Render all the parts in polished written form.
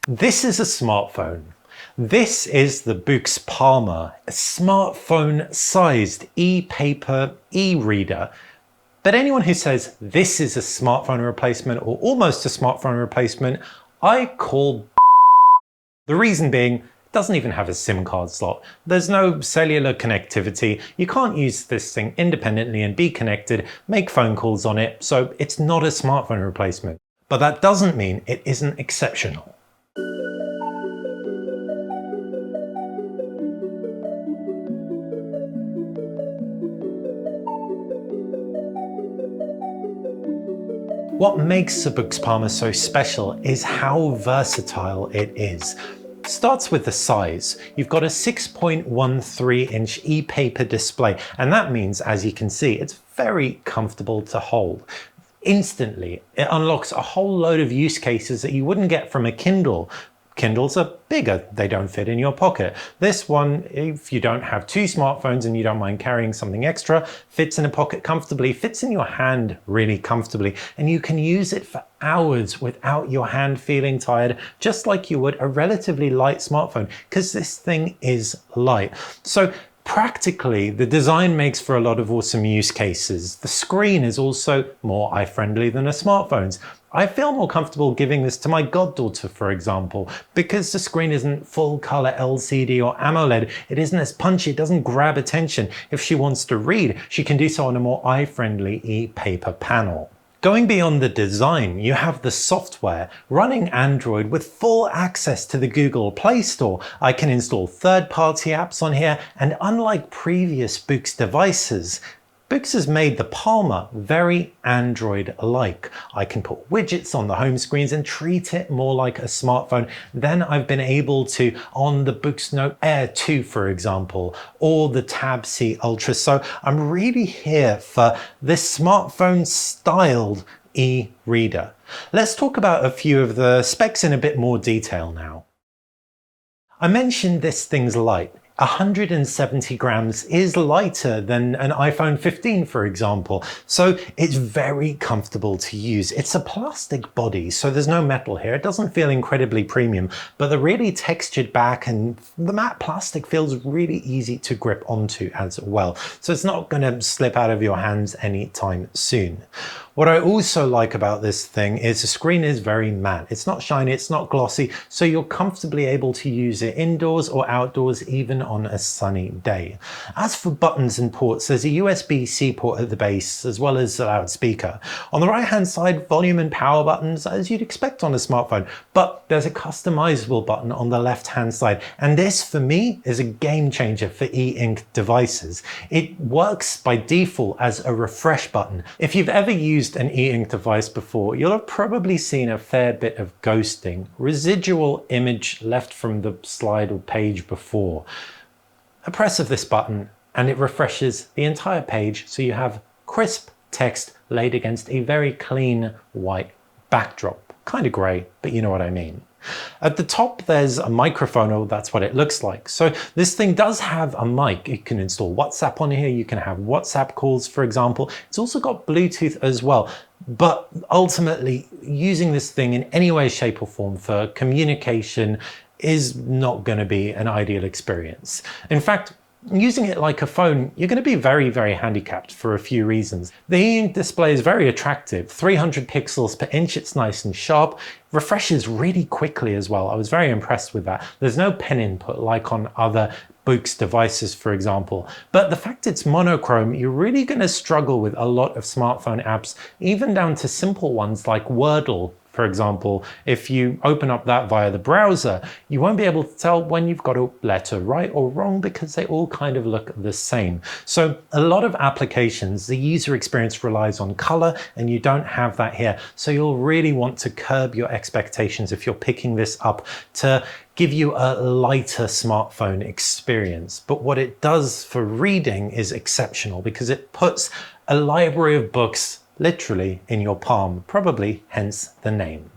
This is a smartphone. This is the Boox Palma, a smartphone-sized e-paper e-reader. But anyone who says this is a smartphone replacement or almost a smartphone replacement, I call the reason being, it doesn't even have a SIM card slot. There's no cellular connectivity. You can't use this thing independently and be connected, make phone calls on it, so it's not a smartphone replacement. But that doesn't mean it isn't exceptional. What makes the Boox Palma so special is how versatile it is. Starts with the size. You've got a 6.13-inch e-paper display, and that means, as you can see, it's very comfortable to hold. Instantly, it unlocks a whole load of use cases that you wouldn't get from a Kindle. Kindles are bigger, they don't fit in your pocket. This one, if you don't have two smartphones and you don't mind carrying something extra, fits in a pocket comfortably, fits in your hand really comfortably, and you can use it for hours without your hand feeling tired, just like you would a relatively light smartphone, because this thing is light. So practically, the design makes for a lot of awesome use cases. The screen is also more eye-friendly than a smartphone's. I feel more comfortable giving this to my goddaughter, for example, because the screen isn't full color LCD or AMOLED. It isn't as punchy, it doesn't grab attention. If she wants to read, she can do so on a more eye-friendly e-paper panel. Going beyond the design, you have the software running Android with full access to the Google Play Store. I can install third-party apps on here, and unlike previous Boox devices, Boox has made the Palma very Android-like. I can put widgets on the home screens and treat it more like a smartphone than I've been able to on the Boox Note Air 2, for example, or the Tab C Ultra. So I'm really here for this smartphone-styled e-reader. Let's talk about a few of the specs in a bit more detail now. I mentioned this thing's light. 170 grams is lighter than an iPhone 15, for example, so it's very comfortable to use. It's a plastic body, so there's no metal here. It doesn't feel incredibly premium, but the really textured back and the matte plastic feels really easy to grip onto as well, so it's not going to slip out of your hands anytime soon. What I also like about this thing is the screen is very matte. It's not shiny, it's not glossy, so you're comfortably able to use it indoors or outdoors, even on a sunny day. As for buttons and ports, there's a USB-C port at the base, as well as a loudspeaker. On the right-hand side, volume and power buttons, as you'd expect on a smartphone, but there's a customizable button on the left-hand side, and this, for me, is a game changer for e-ink devices. It works by default as a refresh button. If you've ever used an e-ink device before, you'll have probably seen a fair bit of ghosting, residual image left from the slide or page before. A press of this button and it refreshes the entire page, so you have crisp text laid against a very clean white backdrop. Kind of grey, but you know what I mean. At the top there's a microphone, or that's what it looks like. So this thing does have a mic. You can install WhatsApp on here, you can have WhatsApp calls, for example. It's also got Bluetooth as well. But ultimately, using this thing in any way, shape or form for communication is not going to be an ideal experience. In fact, using it like a phone, you're going to be very, very handicapped for a few reasons. The e-ink display is very attractive, 300 pixels per inch, it's nice and sharp, refreshes really quickly as well. I was very impressed with that. There's no pen input like on other Boox devices, for example. But the fact it's monochrome, you're really going to struggle with a lot of smartphone apps, even down to simple ones like Wordle. For example, if you open up that via the browser, you won't be able to tell when you've got a letter right or wrong because they all kind of look the same. So a lot of applications, the user experience relies on color, and you don't have that here. So you'll really want to curb your expectations if you're picking this up to give you a lighter smartphone experience. But what it does for reading is exceptional because it puts a library of books literally in your palm, probably hence the name.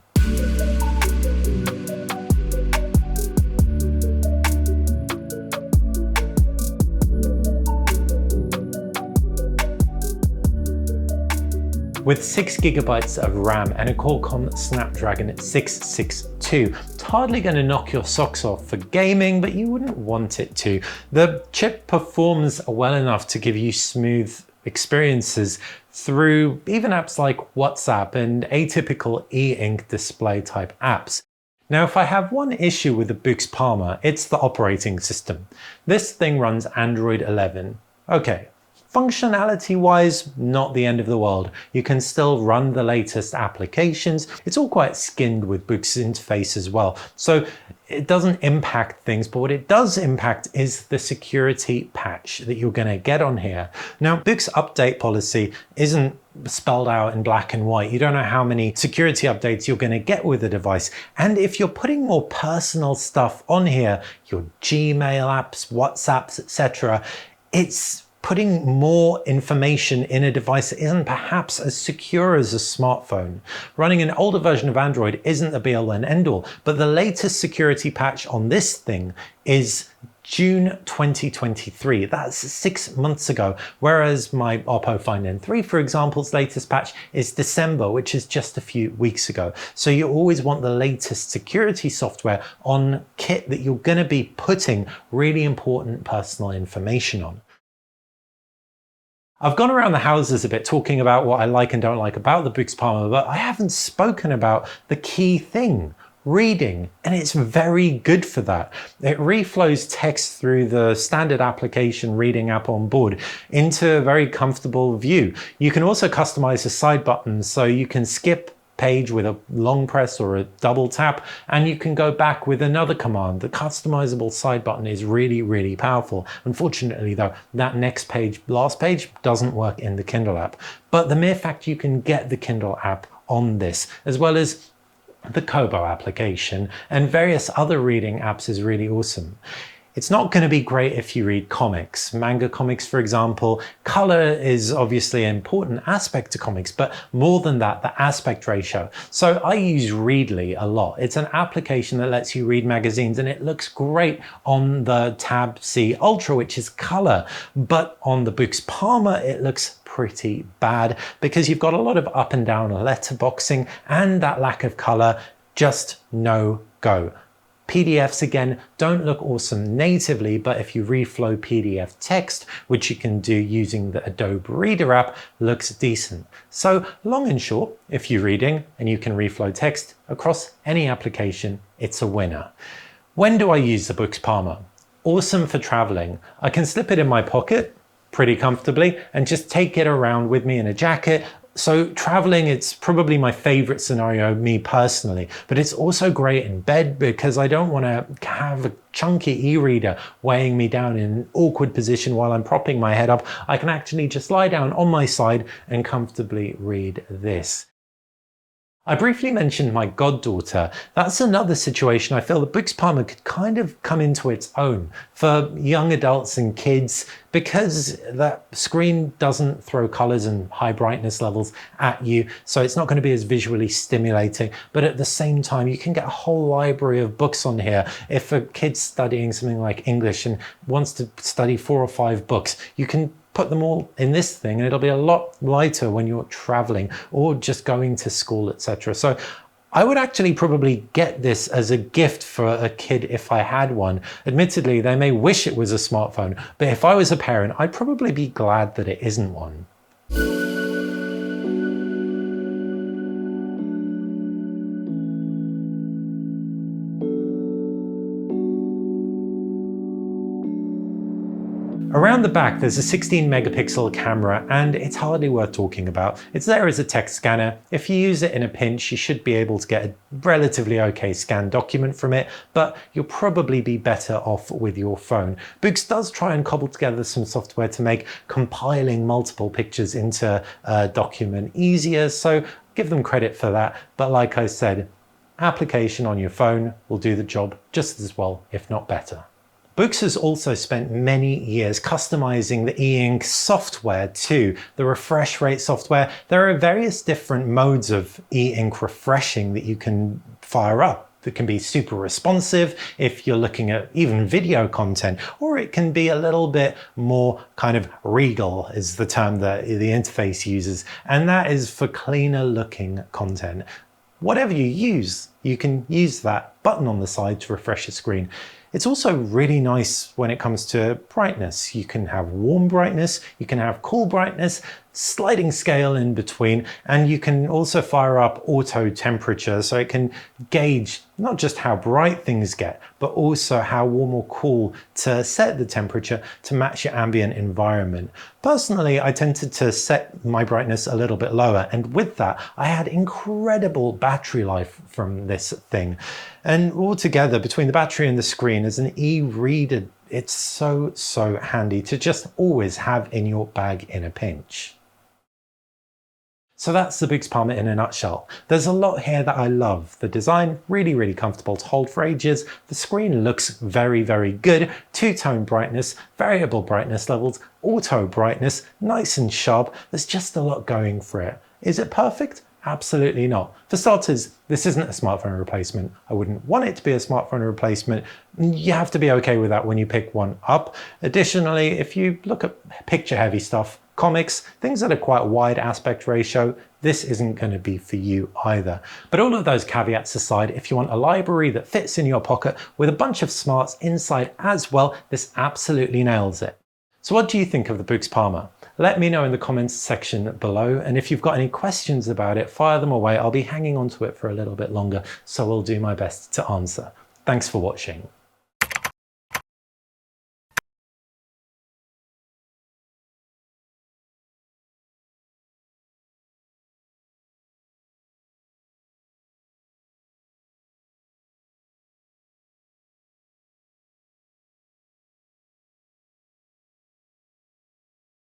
with 6 gigabytes of RAM and a Qualcomm Snapdragon 662. It's hardly going to knock your socks off for gaming, but you wouldn't want it to. The chip performs well enough to give you smooth experiences through even apps like WhatsApp and atypical e-ink display type apps. Now, if I have one issue with the Boox Palma, it's the operating system. This thing runs Android 11. Okay, functionality-wise, not the end of the world. You can still run the latest applications. It's all quite skinned with Boox interface as well. So it doesn't impact things, but what it does impact is the security patch that you're going to get on here. Now, Boox update policy isn't spelled out in black and white. You don't know how many security updates you're going to get with the device. And if you're putting more personal stuff on here, your Gmail apps, WhatsApps, etc., it's putting more information in a device that isn't perhaps as secure as a smartphone. Running an older version of Android isn't the be all and end all, but the latest security patch on this thing is June 2023. That's 6 months ago, whereas my Oppo Find N3, for example's latest patch is December, which is just a few weeks ago. So you always want the latest security software on kit that you're going to be putting really important personal information on. I've gone around the houses a bit talking about what I like and don't like about the Boox Palma, but I haven't spoken about the key thing, reading, and it's very good for that. It reflows text through the standard application reading app on board into a very comfortable view. You can also customize the side buttons so you can skip page with a long press or a double tap, and you can go back with another command. The customizable side button is really, really powerful. Unfortunately though, that next page, last page, doesn't work in the Kindle app. But the mere fact you can get the Kindle app on this, as well as the Kobo application and various other reading apps, is really awesome. It's not going to be great if you read comics, manga comics, for example. Color is obviously an important aspect to comics, but more than that, the aspect ratio. So I use Readly a lot. It's an application that lets you read magazines, and it looks great on the Tab C Ultra, which is color. But on the Boox Palma, it looks pretty bad because you've got a lot of up and down letterboxing and that lack of color. Just no go. PDFs, again, don't look awesome natively, but if you reflow PDF text, which you can do using the Adobe Reader app, looks decent. So long and short, if you're reading and you can reflow text across any application, it's a winner. When do I use the Boox Palma? Awesome for traveling. I can slip it in my pocket pretty comfortably and just take it around with me in a jacket. So traveling, it's probably my favorite scenario, me personally, but it's also great in bed because I don't want to have a chunky e-reader weighing me down in an awkward position while I'm propping my head up. I can actually just lie down on my side and comfortably read this. I briefly mentioned my goddaughter. That's another situation I feel the Boox Palma could kind of come into its own for young adults and kids because that screen doesn't throw colors and high brightness levels at you, so it's not going to be as visually stimulating, but at the same time you can get a whole library of books on here. If a kid's studying something like English and wants to study 4 or 5 books, you can put them all in this thing and it'll be a lot lighter when you're traveling or just going to school, etc. So I would actually probably get this as a gift for a kid if I had one. Admittedly, they may wish it was a smartphone, but if I was a parent, I'd probably be glad that it isn't one. Around the back, there's a 16 megapixel camera and it's hardly worth talking about. It's there as a text scanner. If you use it in a pinch, you should be able to get a relatively okay scanned document from it, but you'll probably be better off with your phone. Boox does try and cobble together some software to make compiling multiple pictures into a document easier, so give them credit for that. But like I said, application on your phone will do the job just as well, if not better. Boox has also spent many years customizing the e-ink software too, the refresh rate software. There are various different modes of e-ink refreshing that you can fire up. that can be super responsive if you're looking at even video content, or it can be a little bit more kind of regal is the term that the interface uses, and that is for cleaner looking content. Whatever you use, you can use that button on the side to refresh your screen. It's also really nice when it comes to brightness. You can have warm brightness, you can have cool brightness, sliding scale in between, and you can also fire up auto temperature so it can gauge not just how bright things get, but also how warm or cool to set the temperature to match your ambient environment. Personally, I tended to set my brightness a little bit lower, and with that, I had incredible battery life from this thing. And altogether, between the battery and the screen, as an e-reader, it's so handy to just always have in your bag in a pinch. So that's the Boox Palma in a nutshell. There's a lot here that I love. The design, really comfortable to hold for ages. The screen looks very good. Two-tone brightness, variable brightness levels, auto brightness, nice and sharp. There's just a lot going for it. Is it perfect? Absolutely not. For starters, this isn't a smartphone replacement. I wouldn't want it to be a smartphone replacement. You have to be okay with that when you pick one up. Additionally, if you look at picture-heavy stuff, comics, things that are quite wide aspect ratio, this isn't going to be for you either. But all of those caveats aside, if you want a library that fits in your pocket with a bunch of smarts inside as well, this absolutely nails it. So what do you think of the Boox Palma? Let me know in the comments section below, and if you've got any questions about it, fire them away. I'll be hanging on to it for a little bit longer, so I'll do my best to answer. Thanks for watching.